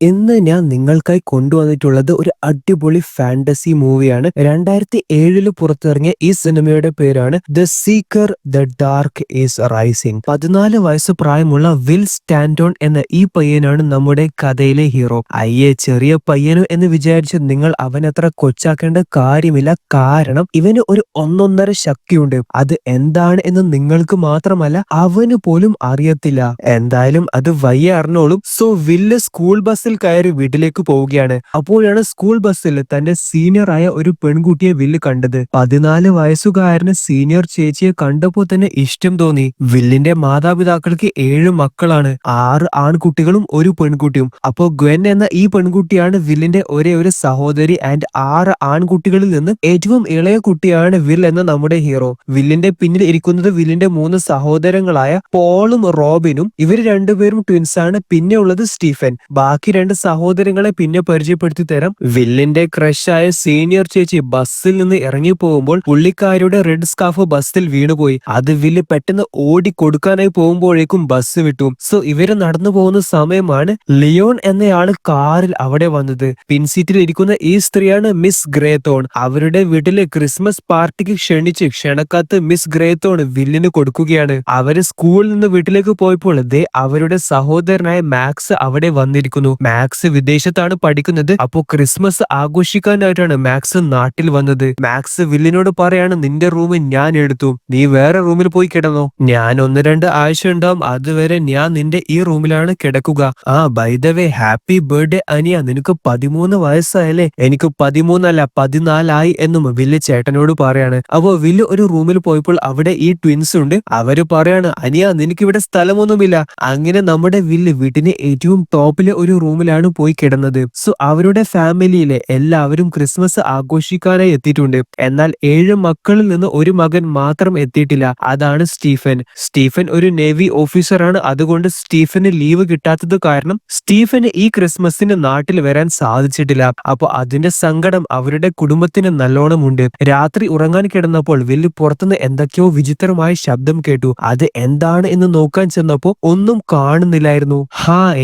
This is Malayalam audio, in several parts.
ഇന്ന് ഞാൻ നിങ്ങൾക്കായി കൊണ്ടുവന്നിട്ടുള്ളത് ഒരു അടിപൊളി ഫാന്റസി മൂവിയാണ്. 2007 പുറത്തിറങ്ങിയ ഈ സിനിമയുടെ പേരാണ് the seeker the dark is rising. 14 വയസ്സ് പ്രായമുള്ള വിൽ സ്റ്റാൻഡോൺ എന്ന ഈ പയ്യനാണ് നമ്മുടെ കഥയിലെ ഹീറോ. അയ്യേ, ചെറിയ പയ്യനു എന്ന് വിചാരിച്ച് നിങ്ങൾ അവനത്ര കൊച്ചാക്കേണ്ട കാര്യമില്ല. കാരണം ഇവന് ഒരു ഒന്നൊന്നര ശക്തിയുണ്ട്. അത് എന്താണ് എന്ന് നിങ്ങൾക്ക് മാത്രമല്ല അവന് പോലും അറിയത്തില്ല. എന്തായാലും അത് വയ്യ അറിഞ്ഞോളും. സോ വില്ല് സ്കൂൾ ബസ്സിൽ കയറി വീട്ടിലേക്ക് പോവുകയാണ്. അപ്പോഴാണ് സ്കൂൾ ബസ്സിൽ തന്റെ സീനിയർ ആയ ഒരു പെൺകുട്ടിയെ വില്ല് കണ്ടത്. 14 വയസ്സുകാരന് സീനിയർ ചേച്ചിയെ കണ്ടപ്പോൾ തന്നെ ഇഷ്ടം തോന്നി. വില്ലിന്റെ മാതാപിതാക്കൾക്ക് 7 മക്കളാണ്, 6 ആൺകുട്ടികളും ഒരു പെൺകുട്ടിയും. അപ്പോ ഗ്വെൻ എന്ന ഈ പെൺകുട്ടിയാണ് വില്ലിന്റെ ഒരേ ഒരു സഹോദരി. ആൻഡ് 6 ആൺകുട്ടികളിൽ നിന്ന് ഏറ്റവും ഇളയ കുട്ടിയാണ് വിൽ എന്ന നമ്മുടെ ഹീറോ. വില്ലിന്റെ പിന്നിൽ ഇരിക്കുന്നത് വില്ലിന്റെ 3 സഹോദരങ്ങളായ പോളും റോബിനും. ഇവര് രണ്ടുപേരും ട്വിൻസ് ആണ്. പിന്നെ ഉള്ളത് സ്റ്റീഫൻ. ബാക്കി 2 സഹോദരങ്ങളെ പിന്നെ പരിചയപ്പെടുത്തി തരാം. വില്ലിന്റെ ക്രഷായ സീനിയർ ചേച്ചി ബസ്സിൽ നിന്ന് ഇറങ്ങി പോകുമ്പോൾ പുള്ളിക്കാരിയുടെ റെഡ് സ്കാർഫ് ബസ്സിൽ വീണുപോയി. അത് വില്ല് പെട്ടെന്ന് ഓടി കൊടുക്കാനായി പോകുമ്പോഴേക്കും ബസ് വിട്ടു. സോ ഇവര് നടന്നു പോകുന്ന സമയമാണ് ലിയോൺ എന്നയാള് കാറിൽ അവിടെ വന്നത്. പിൻസീറ്റിൽ ഇരിക്കുന്ന ഈ സ്ത്രീയാണ് മിസ് ഗ്രേത്തോൺ. അവരുടെ വീട്ടിലെ ക്രിസ്മസ് പാർട്ടിക്ക് ക്ഷണിച്ച് ക്ഷണക്കത്ത് മിസ് ഗ്രേത്തോൺ വില്ലിന് കൊടുക്കുകയാണ്. അവര് സ്കൂളിൽ നിന്ന് വീട്ടിലേക്ക് പോയപ്പോൾ അവരുടെ സഹോദരനായ മാക്സ് അവിടെ വന്നിരിക്കുന്നു. മാക്സ് വിദേശത്താണ് പഠിക്കുന്നത്. അപ്പോ ക്രിസ്മസ് ആഘോഷിക്കാനായിട്ടാണ് മാക്സ് നാട്ടിൽ വന്നത്. മാക്സ് വില്ലിനോട് പറയാണ്, നിന്റെ റൂം ഞാൻ എടുത്തു, നീ വേറെ റൂമിൽ പോയി കിടന്നോ, ഞാൻ 1-2 ആഴ്ച ഉണ്ടാവും, അതുവരെ ഞാൻ നിന്റെ ഈ റൂമിലാണ് കിടക്കുക. By the way happy birthday അനിയ, നിനക്ക് 13 വയസ്സായല്ലേ? എനിക്ക് 13 അല്ല 14 ആയി എന്നും വില്ല് ചേട്ടനോട് പറയാണ്. അപ്പോ വില്ല് ഒരു റൂമിൽ പോയപ്പോൾ അവിടെ ഈ ട്വിൻസ് ഉണ്ട്. അവര് പറയാണ്, അനിയ നിനക്ക് ഇവിടെ സ്ഥലമൊന്നുമില്ല. അങ്ങനെ നമ്മുടെ വില്ല് വീട്ടിന് ഏറ്റവും ടോപ്പിലെ ഒരു റൂമിലാണ് പോയി കിടന്നത്. സോ അവരുടെ ഫാമിലിയിലെ എല്ലാവരും ക്രിസ്മസ് ആഘോഷിക്കാനായി എത്തിയിട്ടുണ്ട്. എന്നാൽ 7 മക്കളിൽ നിന്ന് ഒരു മകൻ മാത്രം എത്തിയിട്ടില്ല. അതാണ് സ്റ്റീഫൻ. സ്റ്റീഫൻ ഒരു നേവി ഓഫീസറാണ്. അതുകൊണ്ട് സ്റ്റീഫന് ലീവ് കിട്ടാത്തത് കാരണം സ്റ്റീഫന് ഈ ക്രിസ്മസിന് നാട്ടിൽ വരാൻ സാധിച്ചിട്ടില്ല. അപ്പൊ അതിന്റെ സങ്കടം അവരുടെ കുടുംബത്തിന് നല്ലോണം ഉണ്ട്. രാത്രി ഉറങ്ങാൻ കിടന്നപ്പോൾ വില്ല് പുറത്തുനിന്ന് എന്തൊക്കെയോ വിചിത്രമായ ശബ്ദം കേട്ടു. അത് എന്താണ് എന്ന് നോക്കാൻ ചെന്നപ്പോ ഒന്നും കാണുന്നില്ലായിരുന്നു.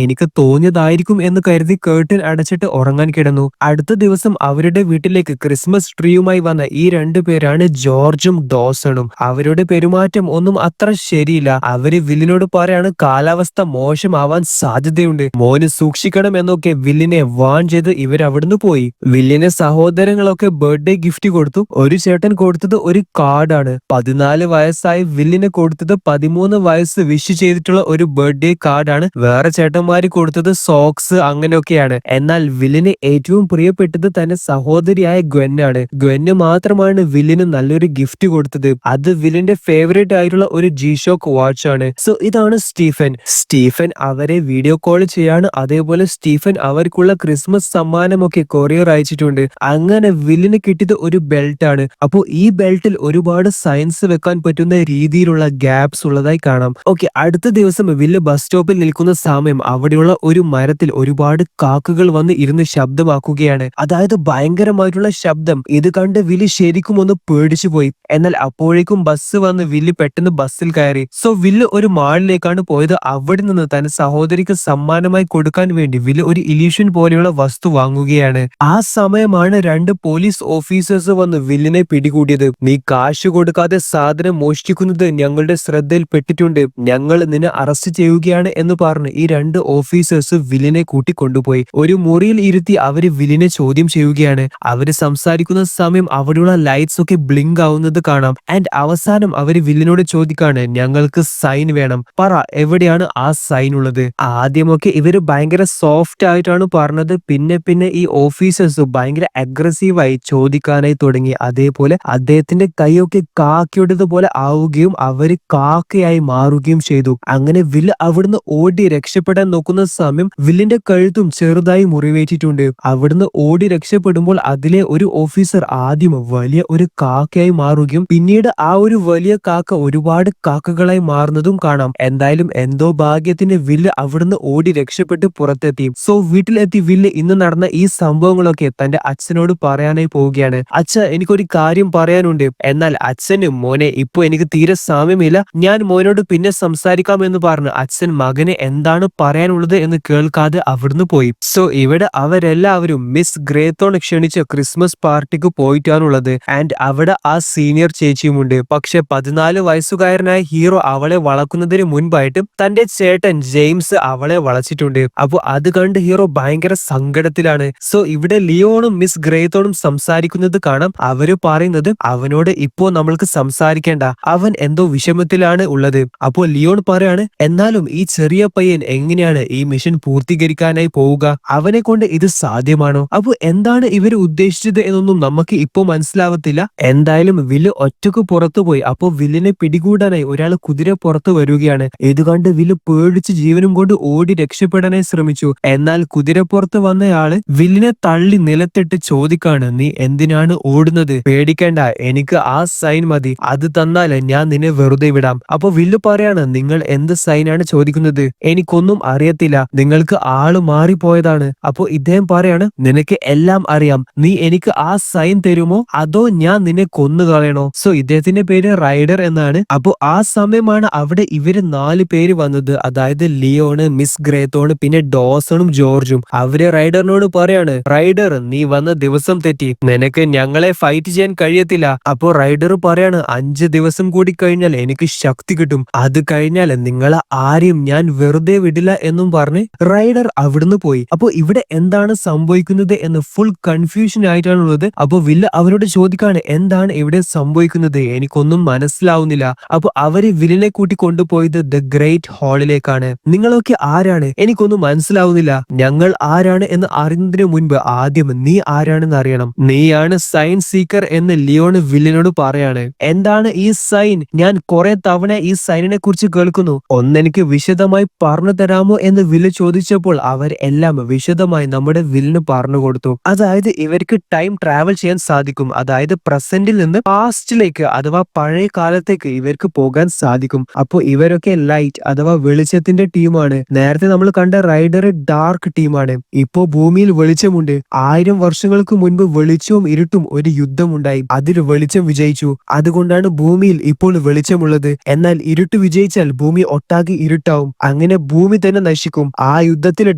എനിക്ക് തോന്നിയതായിരിക്കും എന്ന് കരുതി കേർട്ടൻ അടച്ചിട്ട് ഉറങ്ങാൻ കിടന്നു. അടുത്ത ദിവസം അവരുടെ വീട്ടിലേക്ക് ക്രിസ്മസ് ട്രീയുമായി വന്ന ഈ 2 പേരാണ് ജോർജും ഡോസണും. അവരുടെ പെരുമാറ്റം ഒന്നും അത്ര ശരിയില്ല. അവര് വില്ലിനോട് പറയാണ്, കാലാവസ്ഥ മോശമാവാൻ സാധ്യതയുണ്ട്, മോന് സൂക്ഷിക്കണം എന്നൊക്കെ വില്ലിനെ വാൺ ചെയ്ത് ഇവർ അവിടുന്ന് പോയി. വില്ലിന്റെ സഹോദരങ്ങളൊക്കെ ബർത്ത്ഡേ ഗിഫ്റ്റ് കൊടുത്തു. ഒരു ചേട്ടൻ കൊടുത്തത് ഒരു കാർഡാണ്. 14 വയസ്സായി വില്ലിന് കൊടുത്തത് 13 വയസ്സ് വിഷ് ചെയ്തിട്ടുള്ള ഒരു ബർത്ത്ഡേ കാർഡാണ്. വേറെ ചേട്ടന്മാര് കൊടുത്തത് സോക്സ് അങ്ങനെയൊക്കെയാണ്. എന്നാൽ വില്ലിന് ഏറ്റവും പ്രിയപ്പെട്ടത് തന്റെ സഹോദരിയായ ഗ്വെന്നാണ്. ഗ്വെന്ന് മാത്രമാണ് വില്ലിന് നല്ലൊരു ഗിഫ്റ്റ് കൊടുത്തത്. അത് വില്ലിന്റെ ഫേവറേറ്റ് ആയിട്ടുള്ള ഒരു G-Shock വാച്ച് ആണ്. സോ ഇതാണ് സ്റ്റീഫൻ. സ്റ്റീഫൻ അവരെ വീഡിയോ കോൾ ചെയ്യാണ്. അതേപോലെ സ്റ്റീഫൻ അവർക്കുള്ള ക്രിസ്മസ് സമ്മാനമൊക്കെ കൊറിയർ അയച്ചിട്ടുണ്ട്. അങ്ങനെ വില്ലിന് കിട്ടിയത് ഒരു ബെൽറ്റ് ആണ്. അപ്പോ ഈ ബെൽറ്റിൽ ഒരുപാട് സയൻസ് വെക്കാൻ പറ്റുന്ന രീതിയിലുള്ള ഗ്യാപ്സ് ഉള്ളതായി കാണാം. ഓക്കെ, അടുത്ത ദിവസം വില്ല് ബസ് സ്റ്റോപ്പിൽ നിൽക്കുന്ന സമയം അവിടെയുള്ള ഒരു മരത്തിൽ ഒരുപാട് കാക്കകൾ വന്ന് ഇരുന്ന് ശബ്ദമാക്കുകയാണ്. അതായത് ഭയങ്കരമായിട്ടുള്ള ശബ്ദം. ഇത് കണ്ട് വില്ല് ശരിക്കും ഒന്ന് പേടിച്ചു പോയി. എന്നാൽ അപ്പോഴേക്കും ബസ് വന്ന് വില്ല് പെട്ടെന്ന് ബസ്സിൽ കയറി. സോ വില്ല് ഒരു മാളിലേക്കാണ് പോയത്. അവിടെ നിന്ന് തന്റെ സഹോദരിക്ക് സമ്മാനമായി കൊടുക്കാൻ വേണ്ടി വില്ല് ഒരു ഇല്യൂഷൻ പോലെയുള്ള വസ്തു വാങ്ങുകയാണ്. ആ സമയമാണ് 2 പോലീസ് ഓഫീസേഴ്സ് വന്ന് വില്ലിനെ പിടികൂടിയത്. നീ കാശ് കൊടുക്കാതെ സാധനം മോഷ്ടിക്കുന്നത് ഞങ്ങളുടെ ശ്രദ്ധയിൽപ്പെട്ടിട്ടുണ്ട്, ഞങ്ങൾ നിന്നെ അറസ്റ്റ് ചെയ്യുകയാണ് എന്ന് പറഞ്ഞ് ഈ 2 ഓഫീസേഴ്സ് വില്ലിനെ കൂട്ടിക്കൊണ്ടുപോയി. ഒരു മുറിയിൽ ഇരുത്തി അവര് വില്ലിനെ ചോദ്യം ചെയ്യുകയാണ്. അവര് സംസാരിക്കുന്ന സമയം അവിടെയുള്ള ലൈറ്റ്സ് ഒക്കെ ബ്ലിങ്ക് ആവുന്നത് കാണാം. ആൻഡ് അവസാനം അവര് വില്ലിനോട് ചോദിക്കാണ്, ഞങ്ങൾക്ക് സൈൻ വേണം, പറ എവിടെയാണ് ആ സൈൻ ഉള്ളത്. ആദ്യമൊക്കെ ഇവര് ഭയങ്കര സോഫ്റ്റ് ആയിട്ടാണ് പറഞ്ഞത്. പിന്നെ ഈ ഓഫീസേഴ്സ് ഭയങ്കര അഗ്രസീവായി ചോദിക്കാനായി തുടങ്ങി. അതേപോലെ അദ്ദേഹത്തിന്റെ കൈയൊക്കെ കാക്കയുടേതുപോലെ ആവുകയും അവര് കാക്കയായി മാറുകയും ചെയ്തു. അങ്ങനെ വില്ല് അവിടുന്ന് ഓടി രക്ഷപ്പെടാൻ നോക്കുന്ന സമയം വില്ലിന്റെ കഴുത്തും ചെറുതായി മുറിവേറ്റിട്ടുണ്ട്. അവിടുന്ന് ഓടി രക്ഷപ്പെടുമ്പോൾ അതിലെ ഒരു ഓഫീസർ ആദ്യം വലിയ ഒരു കാക്കയായി മാറുകയും പിന്നീട് ആ ഒരു വലിയ കാക്ക ഒരുപാട് കാക്കകളായി മാറുന്നതും കാണാം. എന്തായാലും എന്തോ ഭാഗ്യത്തിന് വില്ല് അവിടുന്ന് ഓടി രക്ഷപ്പെട്ട് പുറത്തെത്തി. സോ വീട്ടിലെത്തി വില്ല് ഇന്ന് നടന്ന ഈ സംഭവങ്ങളൊക്കെ തന്റെ അച്ഛനോട് പറയാനായി പോവുകയാണ്. അച്ഛ, എനിക്കൊരു കാര്യം പറയാനുണ്ട്. എന്നാൽ അച്ഛന്, മോനെ ഇപ്പൊ എനിക്ക് തീരെ സമയമില്ല, ഞാൻ മോനോട് പിന്നെ സംസാരിക്കാം എന്ന് പറഞ്ഞു അച്ഛൻ മകന് എന്താണ് പറയാനുള്ളത് എന്ന് കേൾക്കാതെ അവിടുന്ന് പോയി. സോ ഇവിടെ അവരെല്ലാവരും മിസ് ഗ്രേത്തോൺ ക്ഷണിച്ച ക്രിസ്മസ് പാർട്ടിക്ക് പോയിട്ടാണുള്ളത്. ആൻഡ് അവിടെ ആ സീനിയർ ചേച്ചിയുമുണ്ട്. പക്ഷെ 14 വയസ്സുകാരനായ ഹീറോ അവളെ വളക്കുന്നതിന് മുൻപായിട്ട് തന്റെ ചേട്ടൻ ജെയിംസ് അവളെ വളച്ചിട്ടുണ്ട്. അപ്പൊ അത് കണ്ട് ഹീറോ ഭയങ്കര സങ്കടത്തിലാണ്. സോ ഇവിടെ ലിയോണും മിസ് ഗ്രേത്തോണും സംസാരിക്കുന്നത് കാണാം. അവര് പറയുന്നത് അവനോട് ഇപ്പോ നമ്മൾക്ക് സംസാരിക്കേണ്ട, അവൻ എന്തോ വിഷമത്തിലാണ് ഉള്ളത്. അപ്പോൾ ലിയോൺ പറയാണ്, എന്നാലും ഈ ചെറിയ പയ്യൻ എങ്ങനെയാണ് ഈ മിഷൻ പൂർത്തീകരിക്കാനായി പോവുക? അവനെ കൊണ്ട് ഇത് സാധ്യമാണോ? അപ്പൊ എന്താണ് ഇവർ ഉദ്ദേശിച്ചത് എന്നൊന്നും നമുക്ക് ഇപ്പോ മനസ്സിലാവത്തില്ല. എന്തായാലും വില്ല് ഒറ്റക്ക് പുറത്തുപോയി. അപ്പോ വില്ലിനെ പിടികൂടാനായി ഒരാൾ കുതിര പുറത്തു വരികയാണ്. ഇത് കണ്ട് വില്ല് പേടിച്ച് ജീവനും കൊണ്ട് ഓടി രക്ഷപ്പെടാനായി ശ്രമിച്ചു. എന്നാൽ കുതിരപ്പുറത്ത് വന്നയാള് വില്ലിനെ തള്ളി നിലത്തിട്ട് ചോദിക്കാണ്, നീ എന്തിനാണ് ഓടുന്നത്? പേടിക്കേണ്ട, എനിക്ക് ആ സൈൻ മതി, അത് തന്നാൽ ഞാൻ നിന്നെ വെറുതെ വിടാം. അപ്പൊ വില്ല് പറയാണ്, നിങ്ങൾ എന്ത് സൈനാണ് ചോദിക്കുന്നത്? എനിക്കൊന്നും അറിയത്തില്ല, നിങ്ങൾക്ക് ആള് മാറിപ്പോയതാണ്. അപ്പൊ ഇദ്ദേഹം പറയാണ്, നിനക്ക് എല്ലാം അറിയാം, നീ എനിക്ക് ആ സൈൻ തരുമോ അതോ ഞാൻ നിന്നെ കൊന്നുകളയണോ? സോ ഇദ്ദേഹത്തിന്റെ പേര് റൈഡർ എന്നാണ്. അപ്പൊ ആ സമയമാണ് അവിടെ ഇവര് 4 പേര് വന്നത്. അതായത് ലിയോണ്, മിസ് ഗ്രേത്തോണ്, പിന്നെ ഡോസണും ജോർജും. അവര് റൈഡറിനോട് പറയാണ്, റൈഡർ നീ വന്ന ദിവസം തെറ്റി, നിനക്ക് ഞങ്ങളെ ഫൈറ്റ് ചെയ്യാൻ കഴിയത്തില്ല. അപ്പൊ റൈഡർ പറയാണ്, 5 ദിവസം കൂടി കഴിഞ്ഞാൽ എനിക്ക് ശക്തി കിട്ടും, അത് കഴിഞ്ഞാൽ നിങ്ങളെ ആരെയും ഞാൻ വെറുതെ വിടില്ല എന്നും പറഞ്ഞ് റൈഡർ അവിടുന്ന് പോയി. അപ്പൊ ഇവിടെ എന്താണ് സംഭവിക്കുന്നത് എന്ന് ഫുൾ കൺഫ്യൂഷൻ ആയിട്ടാണുള്ളത്. അപ്പൊ വില്ല് അവരോട് ചോദിക്കാണ്, എന്താണ് ഇവിടെ സംഭവിക്കുന്നത്? എനിക്കൊന്നും മനസ്സിലാവുന്നില്ല. അപ്പൊ അവര് വില്ലിനെ കൂട്ടി കൊണ്ടുപോയത് ദ ഗ്രേറ്റ് ഹാളിലേക്കാണ്. നിങ്ങളൊക്കെ ആരാണ്? എനിക്കൊന്നും മനസ്സിലാവുന്നില്ല. ഞങ്ങൾ ആരാണ് എന്ന് അറിയുന്നതിന് മുൻപ് ആദ്യം നീ ആരാണെന്ന് അറിയണം. നീയാണ് സൈൻ സീക്കർ എന്ന് ലിയോണ് വില്ലിനോട് പറയാണ്. എന്താണ് ഈ സൈൻ? ഞാൻ കുറെ തവണ ഈ സൈനിനെ കുറിച്ച് കേൾക്കുന്നു, ഒന്നെനിക്ക് വിശദമായി പറഞ്ഞു തരാമോ എന്ന് വില്ല് ചോദിച്ചപ്പോൾ അവർ എല്ലാം വിശദമായി നമ്മുടെ വില്ലിന് പറഞ്ഞു കൊടുത്തു. അതായത് ഇവർക്ക് ടൈം ട്രാവൽ ചെയ്യാൻ സാധിക്കും. അതായത് പ്രസന്റിൽ നിന്ന് പാസ്റ്റിലേക്ക് അഥവാ പഴയ കാലത്തേക്ക് ഇവർക്ക് പോകാൻ സാധിക്കും. അപ്പോൾ ഇവരൊക്കെ ലൈറ്റ് അഥവാ വെളിച്ചത്തിന്റെ ടീമാണ്. നേരത്തെ നമ്മൾ കണ്ട റൈഡർ ഡാർക്ക് ടീമാണ്. ഇപ്പോ ഭൂമിയിൽ വെളിച്ചമുണ്ട്. 1000 വർഷങ്ങൾക്ക് മുൻപ് വെളിച്ചവും ഇരുട്ടും ഒരു യുദ്ധമുണ്ടായി. അതിൽ വെളിച്ചം വിജയിച്ചു. അതുകൊണ്ടാണ് ഭൂമിയിൽ ഇപ്പോൾ വെളിച്ചമുള്ളത്. എന്നാൽ ഇരുട്ട് വിജയിച്ചാൽ ഭൂമി ഒട്ടാകെ ഇരുട്ടാവും. അങ്ങനെ ഭൂമി തന്നെ നശിക്കും. ആ യുദ്ധത്തിൽ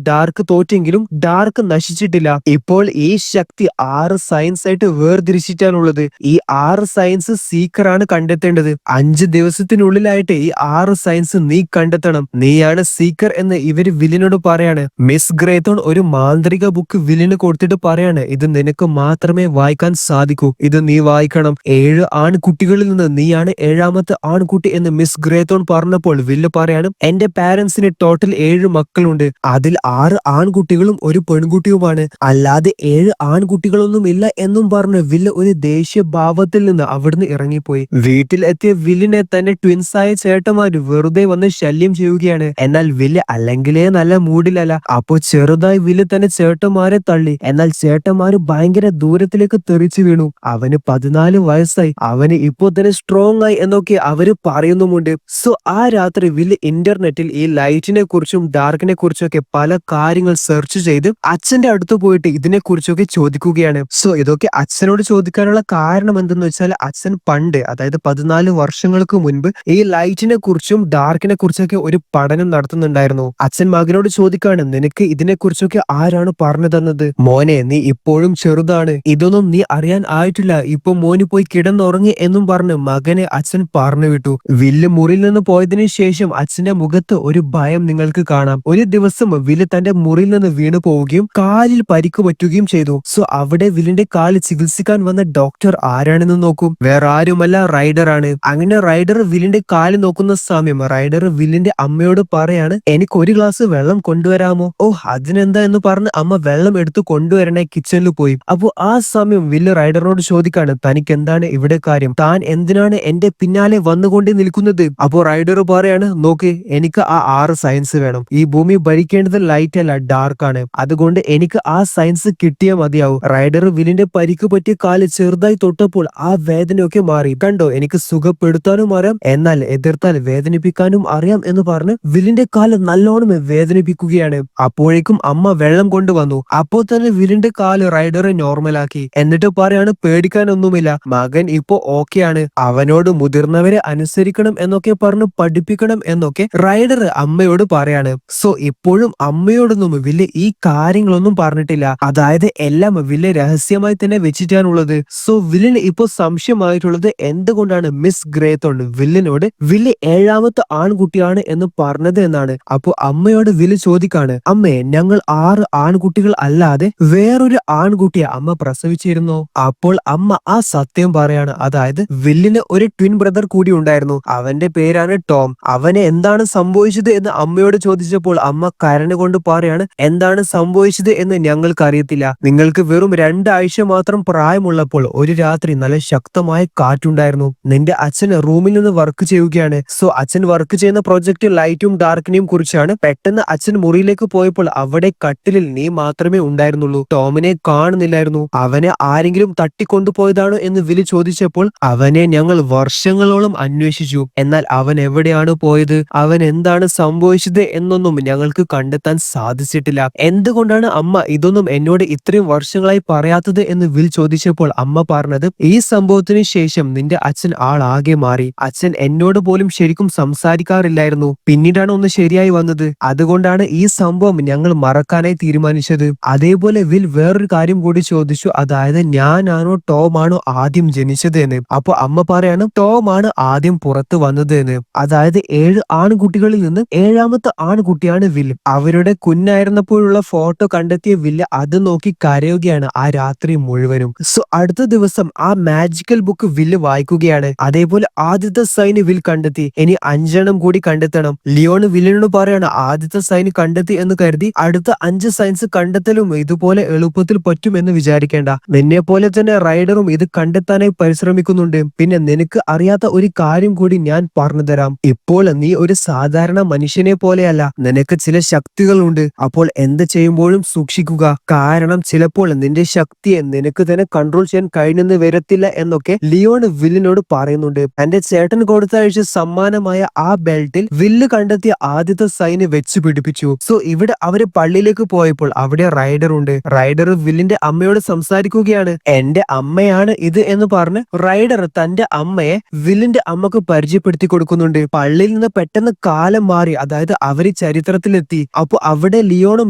ഡാർക്ക് തോറ്റെങ്കിലും ഡാർക്ക് നശിച്ചിട്ടില്ല. ഇപ്പോൾ ഈ ശക്തി 6 സയൻസ് ആയിട്ട് വേർതിരിച്ചിട്ടാണുള്ളത്. ഈ 6 സയൻസ് സീക്കറാണ് കണ്ടെത്തേണ്ടത്. 5 ദിവസത്തിനുള്ളിലായിട്ട് ഈ 6 സയൻസ് നീ കണ്ടെത്തണം. നീയാണ് സീക്കർ എന്ന് ഇവര് വില്ലിനോട് പറയാണ്. മിസ് ഗ്രേത്തോൺ ഒരു മാന്ത്രിക ബുക്ക് വില്ലിന് കൊടുത്തിട്ട് പറയാണ്, ഇത് നിനക്ക് മാത്രമേ വായിക്കാൻ സാധിക്കൂ, ഇത് നീ വായിക്കണം. 7 ആൺകുട്ടികളിൽ നിന്ന് നീയാണ് 7ാമത്തെ ആൺകുട്ടി എന്ന് മിസ് ഗ്രേത്തോൺ പറഞ്ഞപ്പോൾ വില്ല് പറയാണ്, എന്റെ പാരന്റ്സിന് ടോട്ടൽ 7 മക്കളുണ്ട്. അതിൽ 6 ആൺകുട്ടികളും ഒരു പെൺകുട്ടിയുമാണ്. അല്ലാതെ 7 ആൺകുട്ടികളൊന്നും ഇല്ല എന്നും പറഞ്ഞ് വില്ല് ഒരു ദേഷ്യ ഭാവത്തിൽ നിന്ന് അവിടുന്ന് ഇറങ്ങിപ്പോയി. വീട്ടിൽ എത്തിയ വില്ലിനെ തന്റെ ട്വിൻസായ ചേട്ടന്മാര് വെറുതെ വന്ന് ശല്യം ചെയ്യുകയാണ്. എന്നാൽ വില്ല് അല്ലെങ്കിലേ നല്ല മൂഡിലല്ല. അപ്പോ ചെറുതായി വില്ല് തന്നെ ചേട്ടന്മാരെ തള്ളി. എന്നാൽ ചേട്ടന്മാര് ഭയങ്കര ദൂരത്തിലേക്ക് തെറിച്ചു വീണു. അവന് 14 വയസ്സായി, അവന് ഇപ്പോ തന്നെ സ്ട്രോങ് ആയി എന്നൊക്കെ അവര് പറയുന്നുമുണ്ട്. സോ ആ രാത്രി വില്ല് ഇന്റർനെറ്റിൽ ഈ ലൈറ്റിനെ കുറിച്ചും ഡാർക്കിനെ കുറിച്ചൊക്കെ പല കാര്യങ്ങൾ സെർച്ച് ചെയ്ത് അച്ഛന്റെ അടുത്ത് പോയിട്ട് ഇതിനെ കുറിച്ചൊക്കെ ചോദിക്കുകയാണ്. സോ ഇതൊക്കെ അച്ഛനോട് ചോദിക്കാനുള്ള കാരണം എന്തെന്ന് വെച്ചാൽ അച്ഛൻ പണ്ട്, അതായത് 14 വർഷങ്ങൾക്ക് മുൻപ് ഈ ലൈറ്റിനെ കുറിച്ചും ഡാർക്കിനെ കുറിച്ചൊക്കെ ഒരു പഠനം നടത്തുന്നുണ്ടായിരുന്നു. അച്ഛൻ മകനോട് ചോദിക്കാണ്, നിനക്ക് ഇതിനെ കുറിച്ചൊക്കെ ആരാണ് പറഞ്ഞു തന്നത്? മോനെ, നീ ഇപ്പോഴും ചെറുതാണ്, ഇതൊന്നും നീ അറിയാൻ ആയിട്ടില്ല, ഇപ്പൊ മോന് പോയി കിടന്നുറങ്ങി എന്നും പറഞ്ഞ് മകനെ അച്ഛൻ പറഞ്ഞു വിട്ടു. വില്ല് മുറിയിൽ നിന്ന് പോയതിനു ശേഷം അച്ഛന്റെ മുഖത്ത് ഒരു ഭയം നിങ്ങൾക്ക് കാണാം. ഒരു ദിവസം വില്ല് തന്റെ മുറിയിൽ നിന്ന് വീണു പോവുകയും കാലിൽ പരിക്ക് പറ്റുകയും ചെയ്തു. സോ അവിടെ വില്ലിന്റെ കാല് ചികിത്സിക്കാൻ വന്ന ഡോക്ടർ ആരാണെന്ന് നോക്കും, വേറെ ആരുമല്ല, റൈഡർ ആണ്. അങ്ങനെ റൈഡർ വില്ലിന്റെ കാല് നോക്കുന്ന സമയം റൈഡർ വില്ലിന്റെ അമ്മയോട് പറയാണ്, എനിക്ക് ഒരു ഗ്ലാസ് വെള്ളം കൊണ്ടുവരാമോ? ഓ അതിനെന്താ എന്ന് പറഞ്ഞ് അമ്മ വെള്ളം എടുത്തു കൊണ്ടുവരണേ കിച്ചണിൽ പോയി. അപ്പൊ ആ സമയം വില്ല് റൈഡറിനോട് ചോദിക്കാണ്, തനിക്ക് എന്താണ് ഇവിടെ കാര്യം? താൻ എന്തിനാണ് എന്റെ പിന്നാലെ വന്നുകൊണ്ടേ നിൽക്കുന്നത്? അപ്പോ റൈഡർ പറയാണ്, നോക്ക്, എനിക്ക് ആ 6 സയൻസ് വേണം. ഈ ഭൂമി ഭരിക്കേണ്ടത് ലൈറ്റ് അല്ല, ഡാർക്ക് ആണ്. അതുകൊണ്ട് എനിക്ക് ആ സയൻസ് കിട്ടിയേ മതിയാവും. റൈഡർ വില്ലിന്റെ പരിക്ക് പറ്റിയ കാല് ചെറുതായി തൊട്ടപ്പോൾ ആ വേദനയൊക്കെ മാറി. കണ്ടോ, എനിക്ക് സുഖപ്പെടുത്താനും അറിയാം, എന്നാൽ എതിർത്താൽ വേദനിപ്പിക്കാനും അറിയാം എന്ന് പറഞ്ഞ് വില്ലിന്റെ കാല് നല്ലോണം വേദനിപ്പിക്കുകയാണ്. അപ്പോഴേക്കും അമ്മ വെള്ളം കൊണ്ടുവന്നു. അപ്പോൾ തന്നെ വില്ലിന്റെ കാല് റൈഡറെ നോർമലാക്കി. എന്നിട്ട് പറയാണ്, പേടിക്കാനൊന്നുമില്ല, മകൻ ഇപ്പോ ഓക്കെയാണ്, അവനോട് മുതിർന്നവരെ അനുസരിക്കണം എന്നൊക്കെ പറഞ്ഞ് പഠിപ്പിക്കണം എന്നൊക്കെ റൈഡർ അമ്മയോട് പറയാണ്. സോ ഇപ്പോഴും അമ്മയോടൊന്നും വില്ല് ഈ കാര്യങ്ങളൊന്നും പറഞ്ഞിട്ടില്ല. അതായത് എല്ലാം വില്ല് രഹസ്യമായി തന്നെ വെച്ചിട്ടാണുള്ളത്. സോ വില്ലിന് ഇപ്പൊ സംശയമായിട്ടുള്ളത് എന്തുകൊണ്ടാണ് മിസ് ഗ്രേത്തോൺ വില്ലിനോട് വില്ല് ഏഴാമത്തെ ആൺകുട്ടിയാണ് എന്ന് പറഞ്ഞത് എന്നാണ്. അപ്പൊ അമ്മയോട് വില്ല് ചോദിക്കാണ്, അമ്മേ ഞങ്ങൾ 6 ആൺകുട്ടികൾ അല്ലാതെ വേറൊരു ആൺകുട്ടിയെ അമ്മ പ്രസവിച്ചിരുന്നോ? അപ്പോൾ അമ്മ ആ സത്യം പറയാണ്. അതായത് വില്ലിന് ഒരു ട്വിൻ ബ്രദർ കൂടി ഉണ്ടായിരുന്നു. അവന്റെ പേരാണ് ടോം. അവന് എന്താണ് സംഭവിച്ചത് എന്ന് അമ്മയോട് ചോദിച്ചപ്പോൾ അമ്മ കരഞ്ഞുകൊണ്ട് പറയാണ്, എന്താണ് സംഭവിച്ചത് എന്ന് ഞങ്ങൾക്ക് അറിയത്തില്ല. നിങ്ങൾക്ക് വെറും 2 ആഴ്ച മാത്രം പ്രായമുള്ളപ്പോൾ ഒരു രാത്രി നല്ല ശക്തമായ കാറ്റുണ്ടായിരുന്നു. നിന്റെ അച്ഛൻ റൂമിൽ നിന്ന് വർക്ക് ചെയ്യുകയാണ്. സോ അച്ഛൻ വർക്ക് ചെയ്യുന്ന പ്രൊജക്ട് ലൈറ്റും ഡാർക്കിനെയും കുറിച്ചാണ്. പെട്ടെന്ന് അച്ഛൻ മുറിയിലേക്ക് പോയപ്പോൾ അവിടെ കട്ടിലിൽ നീ മാത്രമേ ഉണ്ടായിരുന്നുള്ളൂ. ടോമിനെ കാണുന്നില്ലായിരുന്നു. അവനെ ആരെങ്കിലും തട്ടിക്കൊണ്ടുപോയതാണോ എന്ന് വിലി ചോദിച്ചപ്പോൾ അവനെ ഞങ്ങൾ വർഷങ്ങളോളം അന്വേഷിച്ചു. എന്നാൽ അവൻ എവിടെയാണ് പോയത്, അവൻ എന്താണ് സംഭവിച്ചത് എന്നൊന്നും ഞങ്ങൾക്ക് കണ്ടെത്താൻ സാധിച്ചിട്ടില്ല. എന്തുകൊണ്ടാണ് അമ്മ ഇതൊന്നും എന്നോട് ഇത്രയും വർഷങ്ങളായി പറയാത്തത് എന്ന് വിൽ ചോദിച്ചപ്പോൾ അമ്മ പറഞ്ഞത്, ഈ സംഭവത്തിന് ശേഷം നിന്റെ അച്ഛൻ ആളാകെ മാറി. അച്ഛൻ എന്നോട് പോലും ശരിക്കും സംസാരിക്കാറില്ലായിരുന്നു. പിന്നീടാണ് ഒന്ന് ശരിയായി വന്നത്. അതുകൊണ്ടാണ് ഈ സംഭവം ഞങ്ങൾ മറക്കാനായി തീരുമാനിച്ചത്. അതേപോലെ വിൽ വേറൊരു കാര്യം കൂടി ചോദിച്ചു. അതായത് ഞാനാണോ ടോം ആണോ ആദ്യം ജനിച്ചത് എന്ന്. അപ്പൊ അമ്മ പറയാണ്, ടോം ആണ് ആദ്യം പുറത്തു വന്നത് എന്ന്. അതായത് 7 ആൺകുട്ടികളിൽ നിന്ന് 7ാമത്തെ ആൺകുട്ടിയാണ് വിൽ. അവരുടെ കുഞ്ഞായിരുന്നപ്പോഴുള്ള ഫോട്ടോ കണ്ടെത്തിയ വില്ല് അത് നോക്കി കരയുകയാണ് ആ രാത്രി മുഴുവനും. സോ അടുത്ത ദിവസം ആ മാജിക്കൽ ബുക്ക് വില്ല് വായിക്കുകയാണ്. അതേപോലെ ആദ്യത്തെ സൈന് വിൽ കണ്ടെത്തി. ഇനി 5 കൂടി കണ്ടെത്തണം. ലിയോൺ വില്ലിനോട് പറയാണ്, ആദ്യത്തെ സൈന് കണ്ടെത്തി എന്ന് കരുതി അടുത്ത 5 സൈൻസ് കണ്ടെത്തലും ഇതുപോലെ എളുപ്പത്തിൽ പറ്റും എന്ന് വിചാരിക്കേണ്ട. നിന്നെ പോലെ തന്നെ റൈഡറും ഇത് കണ്ടെത്താനായി പരിശ്രമിക്കുന്നുണ്ട്. പിന്നെ നിനക്ക് അറിയാത്ത ഒരു കാര്യം കൂടി ഞാൻ പറഞ്ഞു തരാം. ഇപ്പോൾ നീ ഒരു സാധാരണ മനുഷ്യനെ പോലെയല്ല. നിനക്ക് ചില ശക്തികളുണ്ട്. അപ്പോൾ എന്ത് ചെയ്യുമ്പോഴും സൂക്ഷിക്കുക. കാരണം ചിലപ്പോൾ നിന്റെ ശക്തിയെ നിനക്ക് തന്നെ കൺട്രോൾ ചെയ്യാൻ കഴിഞ്ഞെന്ന് വരത്തില്ല എന്നൊക്കെ ലിയോൺ വില്ലിനോട് പറയുന്നുണ്ട്. തന്റെ ചേട്ടൻ കൊടുത്തയച്ച സമ്മാനമായ ആ ബെൽറ്റിൽ വില്ല് കണ്ടെത്തിയ ആദ്യത്തെ സൈന് വെച്ച് പിടിപ്പിച്ചു. സോ ഇവിടെ അവര് പള്ളിയിലേക്ക് പോയപ്പോൾ അവിടെ റൈഡർ ഉണ്ട്. റൈഡർ വില്ലിന്റെ അമ്മയോട് സംസാരിക്കുകയാണ്. എന്റെ അമ്മയാണ് ഇത് എന്ന് പറഞ്ഞ് റൈഡർ തന്റെ അമ്മയെ വില്ലിന്റെ അമ്മക്ക് പരിചയപ്പെടുത്തി കൊടുക്കുന്നുണ്ട്. പള്ളിയിൽ നിന്ന് പെട്ടെന്ന് കാലം മാറി. അതായത് അവര് ചരിത്രത്തിലെത്തി. അപ്പൊ അവിടെ ലിയോണും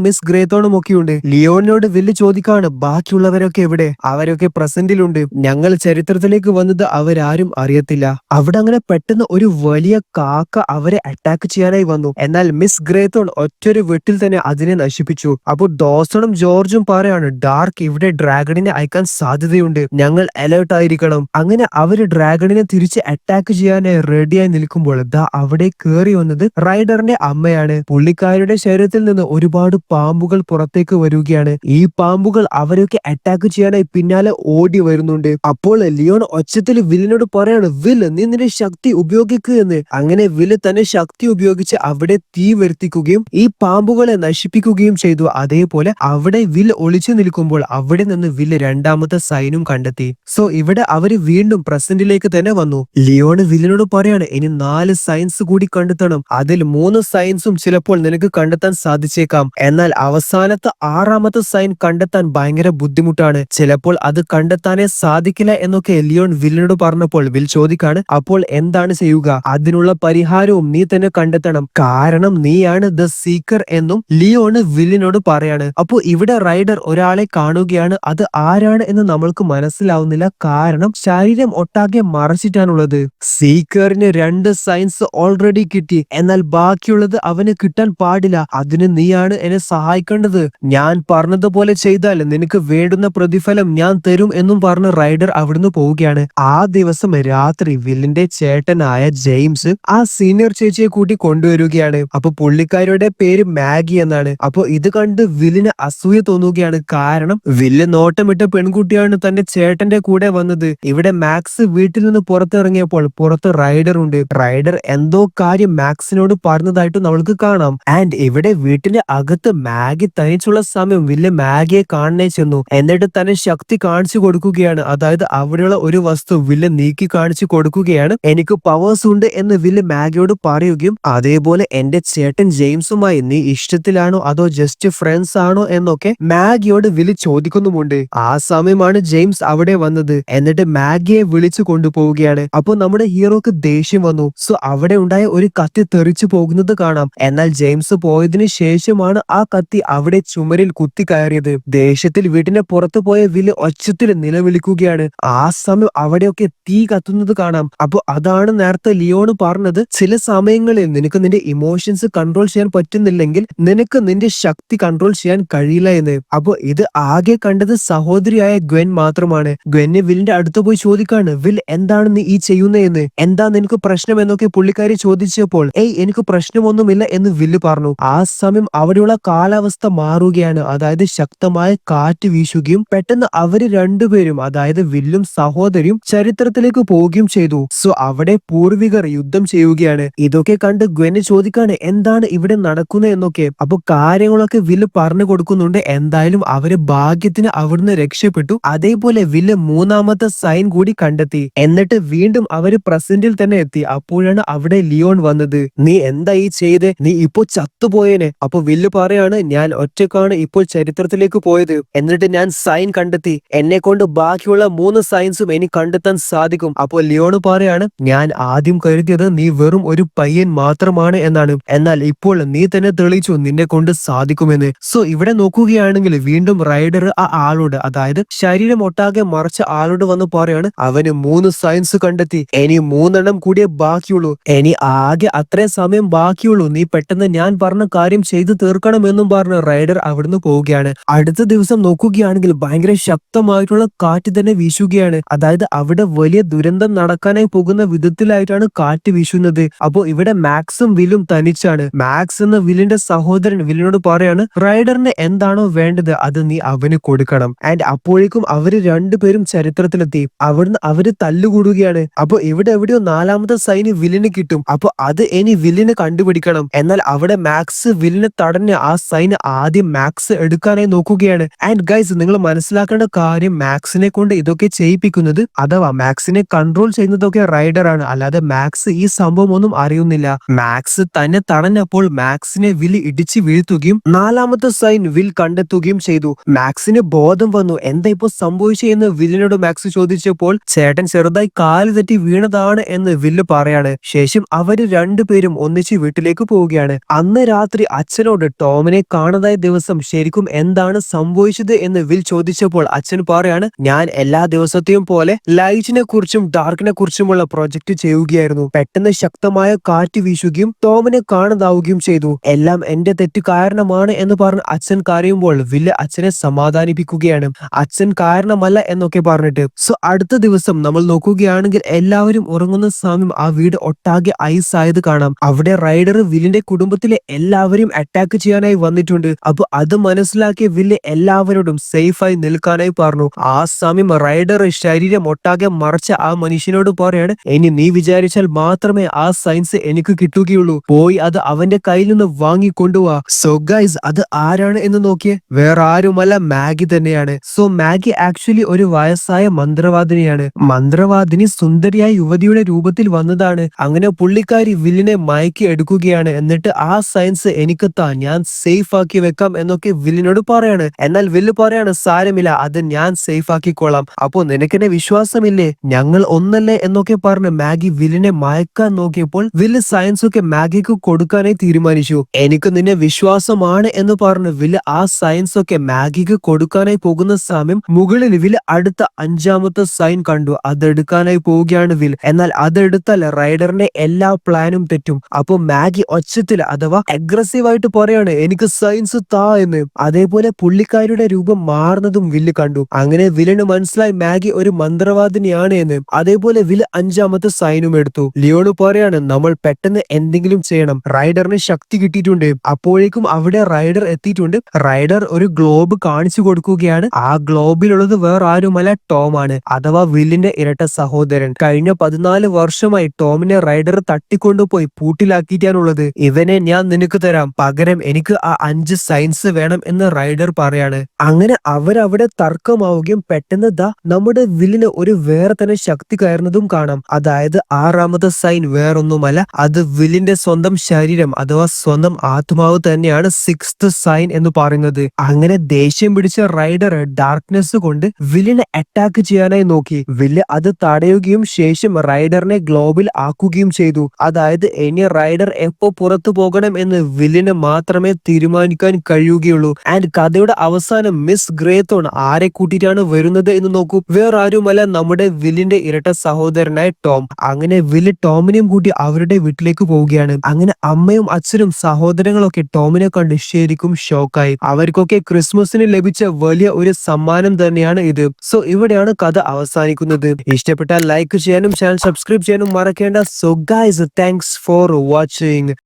മിസ് ഗ്രേത്തോണും ഒക്കെ ഉണ്ട്. ലിയോണിനോട് വില്ല് ചോദിക്കാണ്, ബാക്കിയുള്ളവരൊക്കെ എവിടെ? അവരൊക്കെ പ്രസന്റിലുണ്ട്. ഞങ്ങൾ ചരിത്രത്തിലേക്ക് വന്നത് അവരാരും അറിയത്തില്ല. അവിടെ അങ്ങനെ പെട്ടെന്ന് ഒരു വലിയ കാക്ക അവരെ അറ്റാക്ക് ചെയ്യാനായി വന്നു. എന്നാൽ മിസ് ഗ്രേത്തോൺ ഒറ്റൊരു വെട്ടിൽ തന്നെ അതിനെ നശിപ്പിച്ചു. അപ്പോൾ ഡോസണും ജോർജും പറയാണ്, ഡാർക്ക് ഇവിടെ ഡ്രാഗണിനെ അയക്കാൻ സാധ്യതയുണ്ട്. ഞങ്ങൾ അലേർട്ട് ആയിരിക്കണം. അങ്ങനെ അവര് ഡ്രാഗണിനെ തിരിച്ച് അറ്റാക്ക് ചെയ്യാനായി റെഡിയായി നിൽക്കുമ്പോൾ ദാ അവിടെ കേറി വന്നത് റൈഡറിന്റെ അമ്മയാണ്. പുള്ളിക്കാരുടെ ശരീരത്തിൽ നിന്ന് ഒരുപാട് പാമ്പുകൾ പുറത്തേക്ക് വരികയാണ്. ഈ പാമ്പുകൾ അവരൊക്കെ അറ്റാക്ക് ചെയ്യാനായി പിന്നാലെ ഓടി വരുന്നുണ്ട്. അപ്പോൾ ലിയോൺ ഒച്ചത്തിൽ വില്ലിനോട് പറയാണ്, വിൽ നീ നിന്റെ ശക്തി ഉപയോഗിക്കുക എന്ന്. അങ്ങനെ വില്ല് തന്റെ ശക്തി ഉപയോഗിച്ച് അവിടെ തീ വരുത്തിക്കുകയും ഈ പാമ്പുകളെ നശിപ്പിക്കുകയും ചെയ്തു. അതേപോലെ അവിടെ വില്ല് ഒളിച്ചു നിൽക്കുമ്പോൾ അവിടെ നിന്ന് വില്ല് 2ാമത്തെ സൈനും കണ്ടെത്തി. സോ ഇവിടെ അവര് വീണ്ടും പ്രസന്റിലേക്ക് തന്നെ വന്നു. ലിയോൺ വില്ലിനോട് പറയാണ്, ഇനി 4 സൈൻസ് കൂടി കണ്ടെത്തണം. അതിൽ 3 സൈൻസും ചിലപ്പോൾ നിനക്ക് കണ്ടെത്താൻ സാധിച്ചേക്കാം. എന്നാൽ അവസാനത്തെ 6ാമത്തെ സൈൻ കണ്ടെത്താൻ ഭയങ്കര ബുദ്ധിമുട്ടാണ്. ചിലപ്പോൾ അത് കണ്ടെത്താനേ സാധിക്കില്ല എന്നൊക്കെ ലിയോൺ വില്ലിനോട് പറഞ്ഞപ്പോൾ വിൽ ചോദിക്കാണ്, അപ്പോൾ എന്താണ് ചെയ്യുക? അതിനുള്ള പരിഹാരവും നീ തന്നെ കണ്ടെത്തണം. കാരണം നീയാണ് ദ സീക്കർ എന്നും ലിയോൺ വില്ലിനോട് പറയാണ്. അപ്പൊ ഇവിടെ റൈഡർ ഒരാളെ കാണുകയാണ്. അത് ആരാണ് എന്ന് നമ്മൾക്ക് മനസ്സിലാവുന്നില്ല. കാരണം ശരീരം ഒട്ടാകെ മറച്ചിട്ടാണുള്ളത്. സീക്കറിന് 2 സൈൻസ് ഓൾറെഡി കിട്ടി. എന്നാൽ ബാക്കിയുള്ളത് അവന് കിട്ടാൻ പാടില്ല. അതിന് നീയാണ് എന്നെ സഹായിക്കേണ്ടത്. ഞാൻ പറഞ്ഞതുപോലെ ചെയ്താൽ നിനക്ക് വേണ്ടുന്ന പ്രതിഫലം ഞാൻ തരും എന്നും പറഞ്ഞ് റൈഡർ അവിടുന്ന് പോവുകയാണ്. ആ ദിവസം രാത്രി വില്ലിന്റെ ചേട്ടനായ ജെയിംസ് ആ സീനിയർ ചേച്ചിയെ കൂട്ടി കൊണ്ടുവരികയാണ്. അപ്പൊ പുള്ളിക്കാരുടെ പേര് മാഗി എന്നാണ്. അപ്പൊ ഇത് കണ്ട് വില്ലിന് അസൂയ തോന്നുകയാണ്. കാരണം വില്ല് നോട്ടമിട്ട പെൺകുട്ടിയാണ് തന്റെ ചേട്ടന്റെ കൂടെ വന്നത്. ഇവിടെ മാക്സ് വീട്ടിൽ നിന്ന് പുറത്തിറങ്ങിയപ്പോൾ പുറത്ത് റൈഡർ ഉണ്ട്. റൈഡർ എന്തോ കാര്യം മാക്സിനോട് പറഞ്ഞതായിട്ട് നമ്മൾക്ക് കാണാം. ആൻഡ് ഇവിടെ വീട്ടിന്റെ അകത്ത് മാഗി തനിച്ചുള്ള സമയം വില്ല് മാഗിയെ കാണാനേ ചെന്നു. എന്നിട്ട് തന്നെ ശക്തി കാണിച്ചു കൊടുക്കുകയാണ്. അതായത് അവിടെയുള്ള ഒരു വസ്തു വില്ല് നീക്കി കാണിച്ചു കൊടുക്കുകയാണ്. എനിക്ക് പവേഴ്സ് ഉണ്ട് എന്ന് വില്ല് മാഗിയോട് പറയുകയും അതേപോലെ എന്റെ ചേട്ടൻ ജെയിംസുമായി നീ ഇഷ്ടത്തിലാണോ അതോ ജസ്റ്റ് ഫ്രണ്ട്സ് ആണോ എന്നൊക്കെ മാഗിയോട് വില്ല് ചോദിക്കുന്നുമുണ്ട്. ആ സമയമാണ് ജെയിംസ് അവിടെ വന്നത്. എന്നിട്ട് മാഗിയെ വിളിച്ചു കൊണ്ടുപോവുകയാണ്. അപ്പൊ നമ്മുടെ ഹീറോക്ക് ദേഷ്യം വന്നു. സോ അവിടെ ഉണ്ടായ ഒരു കത്തി തെറിച്ചു പോകുന്നത് കാണാം. എന്നാൽ ജെയിംസ് പോയതിനു ശേഷമാണ് ആ കത്തി അവിടെ ചുമരിൽ കുത്തി കയറിയത്. ദേഷ്യത്തിൽ വീടിന്റെ പുറത്തു പോയ വില്ല് ഒച്ചത്തിൽ നിലവിളിക്കുകയാണ്. ആ സമയം അവിടെയൊക്കെ തീ കത്തുന്നത് കാണാം. അപ്പൊ അതാണ് നേരത്തെ ലിയോണ് പറഞ്ഞത്, ചില സമയങ്ങളിൽ നിനക്ക് നിന്റെ ഇമോഷൻസ് കൺട്രോൾ ചെയ്യാൻ പറ്റുന്നില്ലെങ്കിൽ നിനക്ക് നിന്റെ ശക്തി കൺട്രോൾ ചെയ്യാൻ കഴിയില്ല എന്ന്. അപ്പൊ ഇത് ആകെ കണ്ടത് സഹോദരിയായ ഗ്വെൻ മാത്രമാണ്. ഗ്വെന്നെ വില്ലിന്റെ അടുത്ത് പോയി ചോദിക്കാണ്, വിൽ എന്താണ് നീ ഈ ചെയ്യുന്നതെന്ന്, എന്താ നിനക്ക് പ്രശ്നം എന്നൊക്കെ പുള്ളിക്കാരി ചോദിച്ചപ്പോൾ എനിക്ക് പ്രശ്നമൊന്നുമില്ല എന്ന് വില്ല് പറഞ്ഞു. ആ സമയം അവിടെയുള്ള കാലാവസ്ഥ മാറുകയാണ്. അതായത് ശക്തമായ കാറ്റ് വീശുകയും പെട്ടെന്ന് അവര് രണ്ടുപേരും, അതായത് വില്ലും സഹോദരിയും ചരിത്രത്തിലേക്ക് പോവുകയും ചെയ്തു. സോ അവിടെ പൂർവികർ യുദ്ധം ചെയ്യുകയാണ്. ഇതൊക്കെ കണ്ട് ഗ്വെന് ചോദിക്കാണ് എന്താണ് ഇവിടെ നടക്കുന്നത് എന്നൊക്കെ. അപ്പൊ കാര്യങ്ങളൊക്കെ വില്ല് പറഞ്ഞു കൊടുക്കുന്നുണ്ട്. എന്തായാലും അവര് ഭാഗ്യത്തിന് അവിടുന്ന് രക്ഷപ്പെട്ടു. അതേപോലെ വില്ല് മൂന്നാമത്തെ സൈൻ കൂടി കണ്ടെത്തി. എന്നിട്ട് വീണ്ടും അവര് പ്രസന്റിൽ തന്നെ എത്തി. അപ്പോഴാണ് അവിടെ ലിയോൺ വന്നത്. നീ എന്താ ഈ ചെയ്ത്, നീ ഇപ്പോ ചത്തുപോയേനെ. അപ്പൊ വില്ല് പറയാണ്, ഞാൻ ഒറ്റക്കാണ് ഇപ്പോൾ ചരിത്രത്തിലേക്ക് പോയത്, എന്നിട്ട് ഞാൻ സൈൻ കണ്ടെത്തി, എന്നെ കൊണ്ട് ബാക്കിയുള്ള 3 സൈൻസും എനിക്ക് കണ്ടെത്താൻ സാധിക്കും. അപ്പൊ ലിയോൺ പറയാണ്, ഞാൻ ആദ്യം കരുതിയത് നീ വെറും ഒരു പയ്യൻ മാത്രമാണ് എന്നാണ്, എന്നാൽ ഇപ്പോൾ നീ തന്നെ തെളിയിച്ചു നിന്നെ കൊണ്ട് സാധിക്കുമെന്ന്. സോ ഇവിടെ നോക്കുകയാണെങ്കിൽ വീണ്ടും റൈഡർ ആ ആളോട്, അതായത് ശരീരം ഒട്ടാകെ മറച്ച ആളോട് വന്ന് പറയാണ്, അവന് 3 സയൻസ് കണ്ടെത്തി, ഇനി 3 കൂടിയേ ബാക്കിയുള്ളൂ, ഇനി ആകെ അത്രേ സമയം ബാക്കിയുള്ളൂ, നീ പെട്ടെന്ന് ഞാൻ പറഞ്ഞ കാര്യം ചെയ്തു തീർക്കണമെന്നും പറഞ്ഞ് റൈഡർ അവിടുന്ന് പോവുകയാണ്. അടുത്ത ദിവസം നോക്കുകയാണെങ്കിൽ ഭയങ്കര ശക്തമായിട്ടുള്ള കാറ്റ് തന്നെ വീശുകയാണ്. അതായത് അവിടെ വലിയ ദുരന്തം നടക്കാനായി പോകുന്ന വിധത്തിലായിട്ടാണ് കാറ്റ് വീശുന്നത്. അപ്പോ ഇവിടെ മാക്സും വില്ലും തനിച്ചാണ്. മാക്സ് എന്ന വില്ലിന്റെ സഹോദരൻ വില്ലിനോട് പറയാണ്, റൈഡറിന് എന്താണോ വേണ്ടത് അത് നീ അവന് കൊടുക്കണം. ആൻഡ് അപ്പോഴേക്കും അവര് രണ്ടുപേരും ചരിത്രത്തിലെത്തി. അവിടുന്ന് അവര് തല്ലുകൂടുകയാണ്. അപ്പൊ ഇവിടെ എവിടെയോ 4ാമത്തെ സൈന് വില്ലിന് കിട്ടും. അപ്പൊ അത് ഇനി വില്ലിന് കണ്ടുപിടിക്കണം. എന്നാൽ അവിടെ മാക്സ് വില്ലിനെ തടഞ്ഞ് ആ സൈന് ആദ്യം മാക്സ് എടുക്കാനായി നോക്കുകയാണ്. ആൻഡ് ഗൈസ്, നിങ്ങൾ മനസ്സിലാക്കേണ്ട കാര്യം, മാക്സിനെ കൊണ്ട് ഇതൊക്കെ ചെയ്യിപ്പിക്കുന്നത്, അഥവാ മാക്സിനെ കൺട്രോൾ ചെയ്യുന്നതൊക്കെ റൈഡർ ആണ്, അല്ലാതെ മാക്സ് ഈ സംഭവം ഒന്നും അറിയുന്നില്ല. മാക്സ് തന്നെ തടഞ്ഞപ്പോൾ മാക്സിനെ വിൽ ഇടിച്ചു വീഴ്ത്തുകയും 4ാമത്തെ സൈൻ വിൽ കണ്ടെത്തുകയും ചെയ്തു. മാക്സിന് ബോധം വന്നു. എന്താ ഇപ്പോ സംഭവിച്ചെന്ന് വില്ലിനോട് മാക്സ് ചോദിച്ചപ്പോൾ ചേട്ടൻ ചെറുതായി കാല് തെറ്റി വീണതാണ് എന്ന് വില്ല് പറയാണ്. ശേഷം അവര് രണ്ടുപേരും ഒന്നിച്ച് വീട്ടിലേക്ക് പോവുകയാണ്. അന്ന് രാത്രി അച്ഛനോട് ടോമിനെ കാണാതായ ദിവസം ശരിക്കും എന്താണ് സംഭവിച്ചത് എന്ന് വിൽ ചോദിച്ചപ്പോൾ അച്ഛൻ പറയാണ്, ഞാൻ എല്ലാ ദിവസത്തെയും പോലെ ലൈറ്റിനെ കുറിച്ചും ഡാർക്കിനെ കുറിച്ചുമുള്ള പ്രൊജക്ട് ചെയ്യുകയായിരുന്നു. പെട്ടെന്ന് ശക്തമായ കാറ്റ് വീശുകയും ടോമിനെ കാണാതാവുകയും ചെയ്തു. എല്ലാം എന്റെ തെറ്റ് കാരണമാണ് എന്ന് പറഞ്ഞ് അച്ഛൻ കരയുമ്പോൾ വില്ല് അച്ഛനെ സമാധാനിപ്പിക്കുകയാണ്. അച്ഛൻ കാരണമല്ല എന്നൊക്കെ പറഞ്ഞിട്ട്. സോ അടുത്ത ദിവസം നമ്മൾ നോക്കുകയാണെങ്കിൽ എല്ലാവരും ഉറങ്ങുന്ന സമയം ആ വീട് ഒട്ടാകെ ഐസ് ആയത് കാണാം. അവിടെ റൈഡർ വില്ലിന്റെ കുടുംബത്തിലെ എല്ലാവരും അറ്റാക്ക് ചെയ്യാനായി വന്നിട്ടുണ്ട്. അപ്പൊ അത് മനസ്സിലാക്കിയ വില്ല് എല്ലാവരോടും സേഫായി നിൽക്കാനായി പറഞ്ഞു. ആ സമയം റൈഡർ ശരീരം ഒട്ടാകെ മറച്ച ആ മനുഷ്യനോട് പറയാണ്, ഇനി നീ വിചാരിച്ചാൽ മാത്രമേ ആ സയൻസ് എനിക്ക് കിട്ടുകയുള്ളൂ, പോയി അത് അവന്റെ കയ്യിൽ നിന്ന് വാങ്ങിക്കൊണ്ടുപോവാ. സോ ഗൈസ്, അത് ആരാണ് എന്ന് നോക്കിയേ, വേറെ ആരുമല്ല, മാഗി തന്നെയാണ്. സോ മാഗി ആക്ച്വലി ഒരു വയസ്സായ മന്ത്രവാദിനിയാണ്. മന്ത്രവാദിനി സുന്ദരിയായ യുവതിയുടെ രൂപത്തിൽ വന്നതാണ്. അങ്ങനെ പുള്ളിക്കാരി വില്ലിനെ മയക്കി എടുക്കുകയാണ്. എന്നിട്ട് ആ സയൻസ് എനിക്ക് താ, ഞാൻ സേഫ് ആക്കി വെക്കാം എന്നൊക്കെ വില്ലിനോട് പറയാണ്. എന്നാൽ വില്ല് പറയാണ്, സാരമില്ല, അത് ഞാൻ സേഫ് ആക്കിക്കോളാം. അപ്പോ നിനക്കെന്നെ വിശ്വാസമില്ലേ, ഞങ്ങൾ ഒന്നല്ലേ എന്നൊക്കെ പറഞ്ഞ് മാഗി വില്ലിനെ മയക്കാൻ നോക്കിയപ്പോൾ വില്ല് സയൻസ് ഒക്കെ മാഗിക്ക് കൊടുക്കാനായി തീരുമാനിച്ചു. എനിക്ക് നിന്നെ വിശ്വാസമാണ് എന്ന് പറഞ്ഞ് വില്ല് ആ സയൻസ് ഒക്കെ മാഗിക്ക് കൊടുക്കാനായി പോകുന്ന സമയം മുകളിൽ വില്ല് അടുത്ത 5ാമത്തെ സൈൻ കണ്ടു. അതെടുക്കാനായി പോവുകയാണ് വിൽ. എന്നാൽ അതെടുത്താൽ റൈഡറിന്റെ എല്ലാ പ്ലാനും തെറ്റും. അപ്പൊ മാഗി ഒച്ചത്തിൽ, അഥവാ അഗ്രസീവ് ആയിട്ട് പറയാണ്, എനിക്ക് സയൻസ് താ എന്ന്. അതേപോലെ പുള്ളിക്കാരിയുടെ രൂപം മാറുന്നതും വില്ല് കണ്ടു. അങ്ങനെ വില്ലിന് മനസ്സിലായി മാഗി ഒരു മന്ത്രവാദിനിയാണ് എന്ന്. അതേപോലെ വില്ല് 5ാമത്തെ സൈനും എടുത്തു. ലിയോണ് പറയാണ്, നമ്മൾ പെട്ടെന്ന് എന്തെങ്കിലും ചെയ്യണം, റൈഡറിന് ശക്തി കിട്ടിയിട്ടുണ്ട്. അപ്പോഴേക്കും അവിടെ റൈഡർ എത്തിയിട്ടുണ്ട്. റൈഡർ ഒരു ഗ്ലോബ് കാണിച്ചു കൊടുക്കുകയാണ്. ആ ഗ്ലോബിലുള്ളത് വേറെ ആരുമല്ല, ടോം ആണ്, അഥവാ വില്ലിന്റെ ഇരട്ട സഹോദരൻ. കഴിഞ്ഞ 14 വർഷമായി ടോമിനെ റൈഡർ തട്ടിക്കൊണ്ടുപോയി പൂട്ടിലാക്കിയിട്ടാണുള്ളത്. ഇവനെ ഞാൻ നിനക്ക് തരാം, പകരം എനിക്ക് ആ 5 സയൻസ് വേണം എന്ന് റൈഡർ പറയാണ്. അങ്ങനെ അവരവിടെ തർക്കമാവുകയും പെട്ടെന്ന് ദാ നമ്മുടെ വില്ലിന് ഒരു വേറെ തന്നെ ശക്തി കയറുന്നതും കാണാം. അതായത് 6ാമത്തെ സൈൻ വേറൊന്നുമല്ല, അത് വില്ലിന്റെ സ്വന്തം ശരീരം, അഥവാ സ്വന്തം ആത്മാവ് തന്നെയാണ് 6th സൈൻ എന്ന് പറയുന്നത്. അങ്ങനെ ദേഷ്യം പിടിച്ച റൈഡർ ഡാർക്ക്നെസ് കൊണ്ട് വില്ലിനെ അറ്റാക്ക് ചെയ്യാനായി നോക്കി. വില്ല് അത് തടയുകയും ശേഷം റൈഡറിനെ ഗ്ലോബിൽ ആക്കുകയും ചെയ്തു. അതായത് ഇനി റൈഡർ എപ്പോ പുറത്തു പോകണം എന്ന് വില്ലിന് വില്ലിനെ മാത്രമേ തീരുമാനിക്കാൻ കഴിയുകയുള്ളൂ. ആൻഡ് കഥയുടെ അവസാനം മിസ് ഗ്രേത്തോൺ ആരെ കൂട്ടിയിട്ടാണ് വരുന്നത് എന്ന് നോക്കൂ. വേറെ ആരുമല്ല, നമ്മുടെ വില്ലിന്റെ ഇരട്ട സഹോദരനായ ടോം. അങ്ങനെ വില്ല് ടോമിനെയും കൂട്ടി അവരുടെ വീട്ടിലേക്ക് പോവുകയാണ്. അങ്ങനെ അമ്മയും അച്ഛനും സഹോദരങ്ങളൊക്കെ ടോമിനെ കണ്ട് ശരിക്കും ഷോക്കായി. അവർക്കൊക്കെ ക്രിസ്മസിന് ലഭിച്ച വലിയ ഒരു സമ്മാനം തന്നെയാണ് ഇത്. സോ ഇവിടെയാണ് കഥ അവസാനിക്കുന്നത്. ഇഷ്ടപ്പെട്ടാൽ ലൈക്ക് ചെയ്യാനും ചാനൽ സബ്സ്ക്രൈബ് ചെയ്യാനും മറക്കേണ്ട. So guys, thanks for watching.